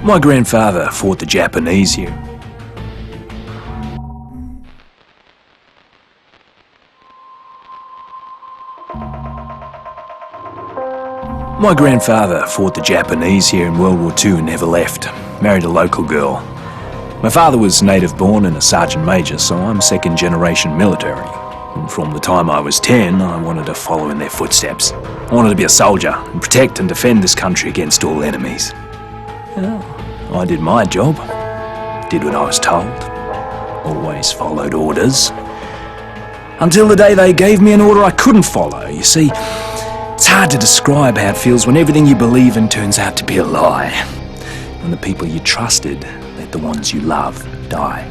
My grandfather fought the Japanese here. My grandfather fought the Japanese here in World War II and never left. Married a local girl. My father was native born and a sergeant major, so I'm second generation military. And from the time I was 10, I wanted to follow in their footsteps. I wanted to be a soldier and protect and defend this country against all enemies. Well, I did my job. Did what I was told. Always followed orders. Until the day they gave me an order I couldn't follow. You see, it's hard to describe how it feels when everything you believe in turns out to be a lie. When the people you trusted let the ones you love die.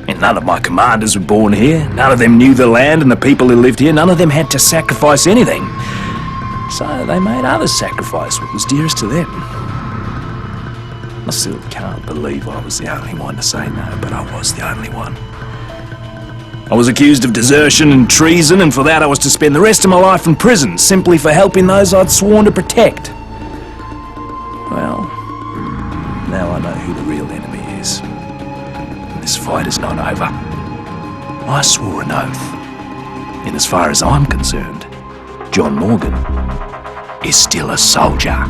And none of my commanders were born here. None of them knew the land and the people who lived here. None of them had to sacrifice anything. So they made others sacrifice what was dearest to them. I still can't believe I was the only one to say no, but I was the only one. I was accused of desertion and treason, and for that I was to spend the rest of my life in prison, simply for helping those I'd sworn to protect. Well, now I know who the real enemy is. And this fight is not over. I swore an oath. And as far as I'm concerned, John Morgan is still a soldier.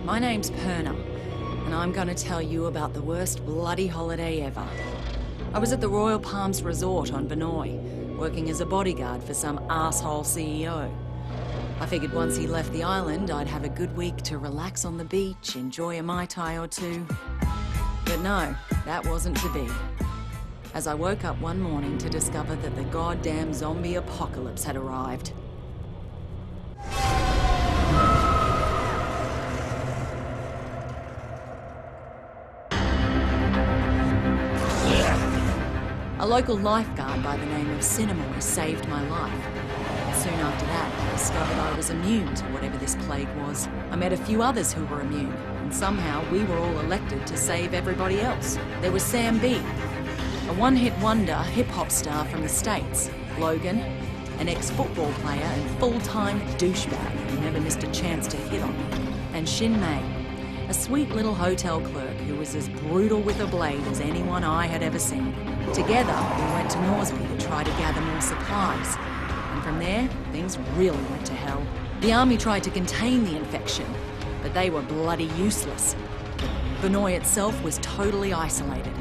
My name's Perna, and I'm gonna tell you about the worst bloody holiday ever. I was at the Royal Palms Resort on Vinoy, working as a bodyguard for some asshole CEO. I figured once he left the island, I'd have a good week to relax on the beach, enjoy a Mai Tai or two. But no, that wasn't to be. As I woke up one morning to discover that the goddamn zombie apocalypse had arrived. A local lifeguard by the name of Cinemoy saved my life. Soon after that, I discovered I was immune to whatever this plague was. I met a few others who were immune, and somehow we were all elected to save everybody else. There was Sam B, a one-hit wonder hip-hop star from the States. Logan, an ex-football player and full-time douchebag who never missed a chance to hit on me. And Shin Mei, a sweet little hotel clerk who was as brutal with a blade as anyone I had ever seen. Together, we went to Norsby to try to gather more supplies. And from there, things really went to hell. The army tried to contain the infection, but they were bloody useless. Vinoy itself was totally isolated.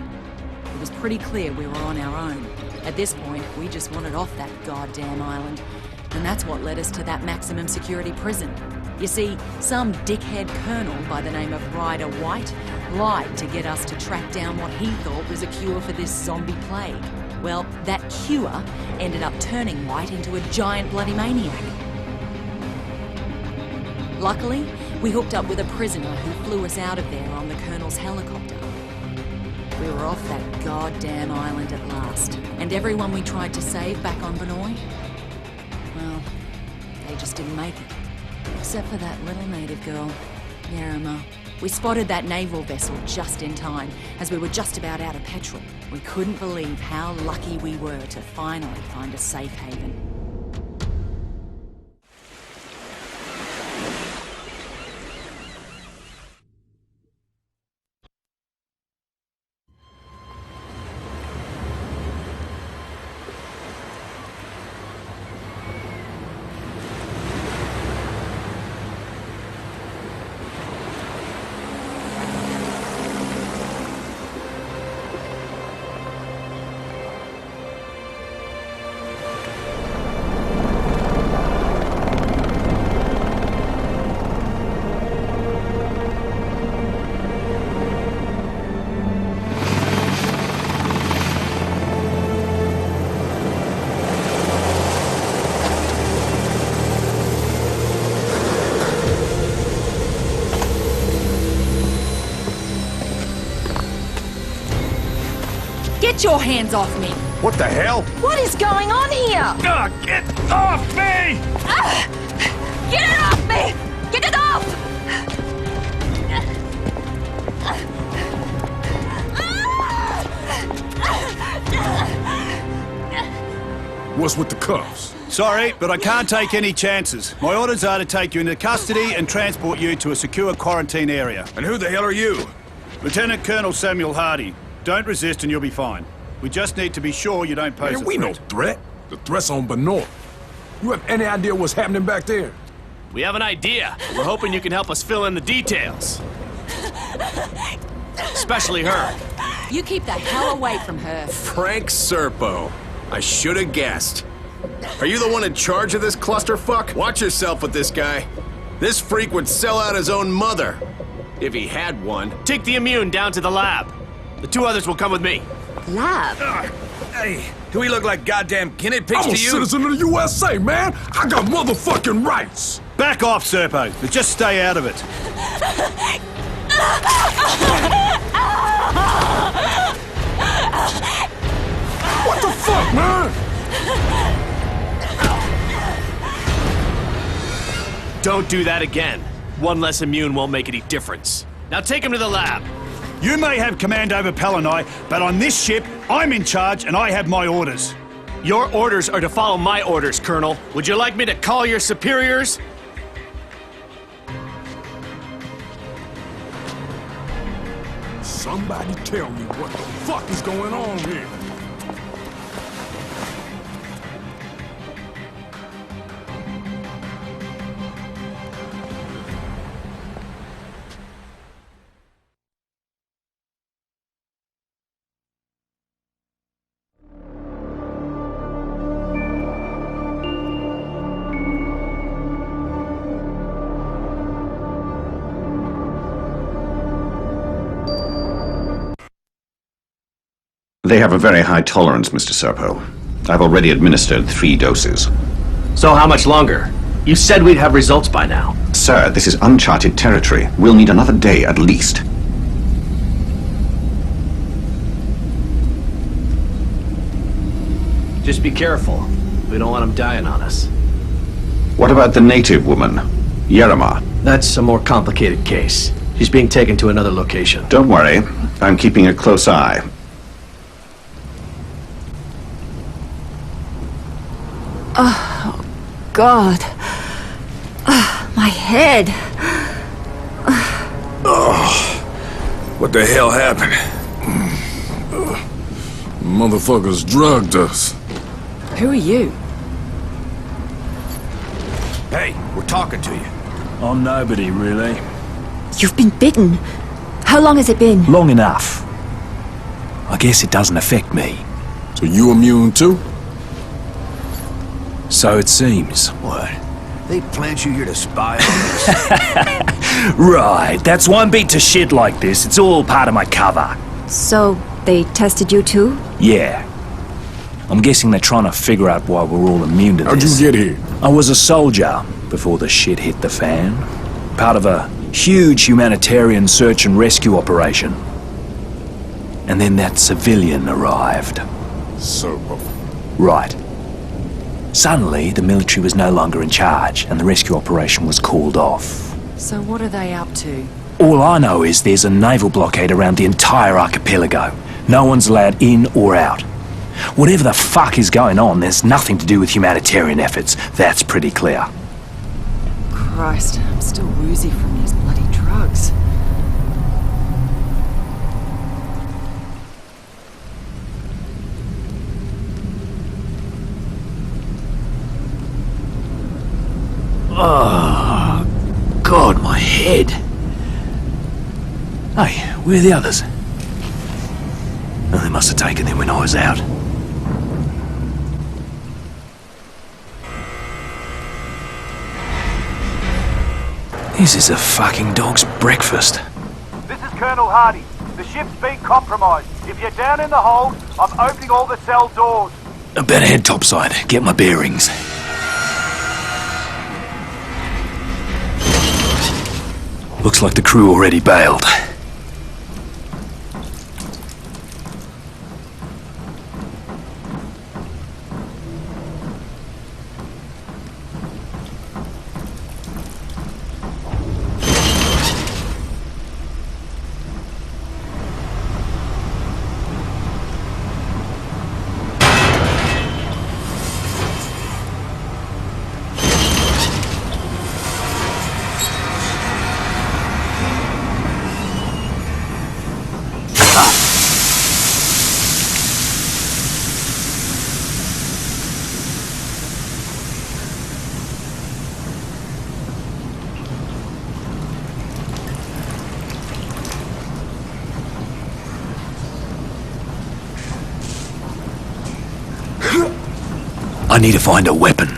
It was pretty clear we were on our own. At this point, we just wanted off that goddamn island. And that's what led us to that maximum security prison. You see, some dickhead colonel by the name of Ryder White lied to get us to track down what he thought was a cure for this zombie plague. Well, that cure ended up turning White into a giant bloody maniac. Luckily, we hooked up with a prisoner who flew us out of there on the colonel's helicopter. We were off that goddamn island at last. And everyone we tried to save back on Vinoy, well, they just didn't make it. Except for that little native girl, Yarima. We spotted that naval vessel just in time, as we were just about out of petrol. We couldn't believe how lucky we were to finally find a safe haven. Get your hands off me! What the hell? What is going on here? Get off me! Get it off me! Get it off! What's with the cuffs? Sorry, but I can't take any chances. My orders are to take you into custody and transport you to a secure quarantine area. And who the hell are you? Lieutenant Colonel Samuel Hardy. Don't resist and you'll be fine. We just need to be sure you don't pose Man, a we no threat. threat. The threat's on Benoit. You have any idea what's happening back there? We have an idea. We're hoping you can help us fill in the details. Especially her. You keep the hell away from her. Frank Serpo. I should have guessed. Are you the one in charge of this clusterfuck? Watch yourself with this guy. This freak would sell out his own mother. If he had one. Take the immune down to the lab. The two others will come with me. Lab? Hey, do we look like goddamn guinea pigs I'm a to you? citizen of the USA, man! I got motherfucking rights! Back off, Serpo, but just stay out of it. What the fuck, man? Don't do that again. One less immune won't make any difference. Now take him to the lab. You may have command over Palanai, but on this ship, I'm in charge and I have my orders. Your orders are to follow my orders, Colonel. Would you like me to call your superiors? Somebody tell me what the fuck is going on here? They have a very high tolerance, Mr. Serpo. I've already administered 3 doses. So how much longer? You said we'd have results by now. Sir, this is uncharted territory. We'll need another day at least. Just be careful. We don't want him dying on us. What about the native woman, Yerima? That's a more complicated case. She's being taken to another location. Don't worry. I'm keeping a close eye. Oh, God. My head. What the hell happened? Motherfuckers drugged us. Who are you? Hey, we're talking to you. I'm nobody, really. You've been bitten. How long has it been? Long enough. I guess it doesn't affect me. So you immune too? So it seems. What? They plant you here to spy on us? Right, that's why I'm beat to shit like this. It's all part of my cover. So, they tested you too? Yeah. I'm guessing they're trying to figure out why we're all immune to How'd this. you get here? I was a soldier before the shit hit the fan. Part of a huge humanitarian search and rescue operation. And then that civilian arrived. Serpo. Right. Suddenly, the military was no longer in charge, and the rescue operation was called off. So what are they up to? All I know is there's a naval blockade around the entire archipelago. No one's allowed in or out. Whatever the fuck is going on, there's nothing to do with humanitarian efforts. That's pretty clear. Christ, I'm still woozy from these bloody drugs. Oh, God, my head. Hey, where are the others? Oh, they must have taken them when I was out. This is a fucking dog's breakfast. This is Colonel Hardy. The ship's been compromised. If you're down in the hold, I'm opening all the cell doors. I better head topside, get my bearings. Looks like the crew already bailed. need to find a weapon.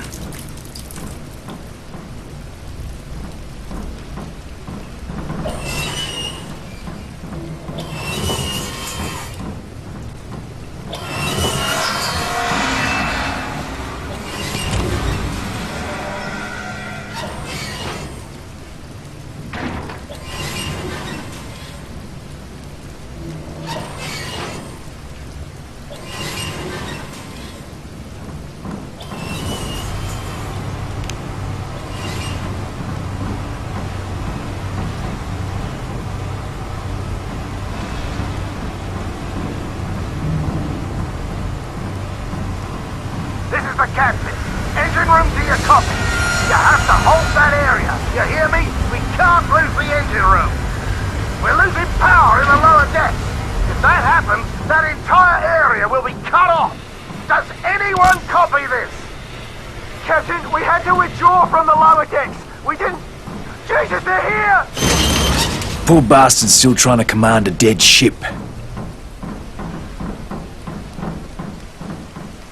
This is the captain. Engine room to your copy. You have to hold that area. You hear me? We can't lose the engine room. We're losing power in the lower decks. If that happens, that entire area will be cut off. Does anyone copy this? Captain, we had to withdraw from the lower decks. We didn't... Jesus, they're here! Poor bastard's still trying to command a dead ship.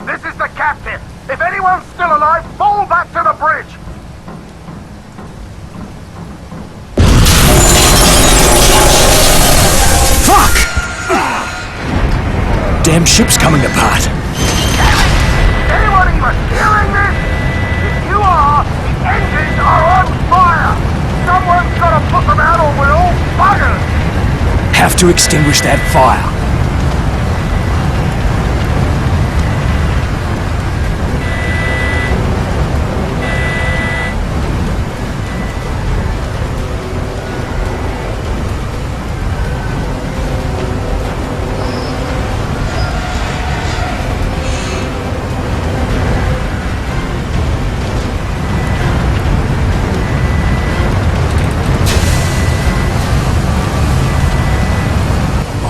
This is the captain. If anyone's still alive, fall back to the bridge. Fuck! Damn ship's coming apart. Anyone even hearing this? If you are, the engines are on fire. Someone's got to put them out or we're all buggered. Have to extinguish that fire.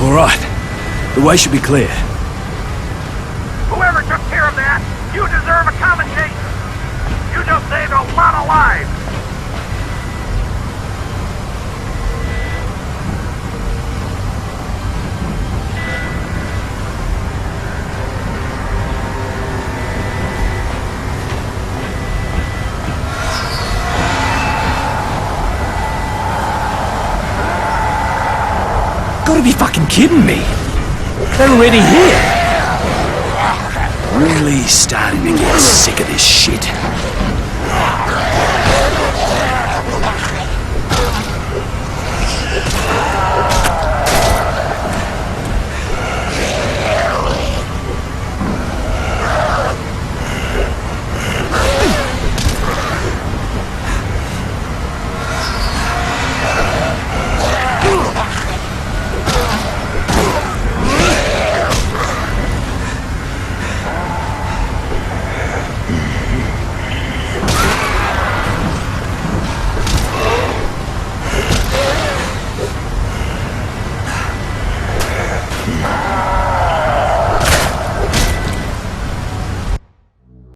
All right. The way should be clear. Whoever took care of that, you deserve a commendation. You just saved a lot of lives. Gotta be fucking kidding me. They're already here. Really starting to get sick of this shit.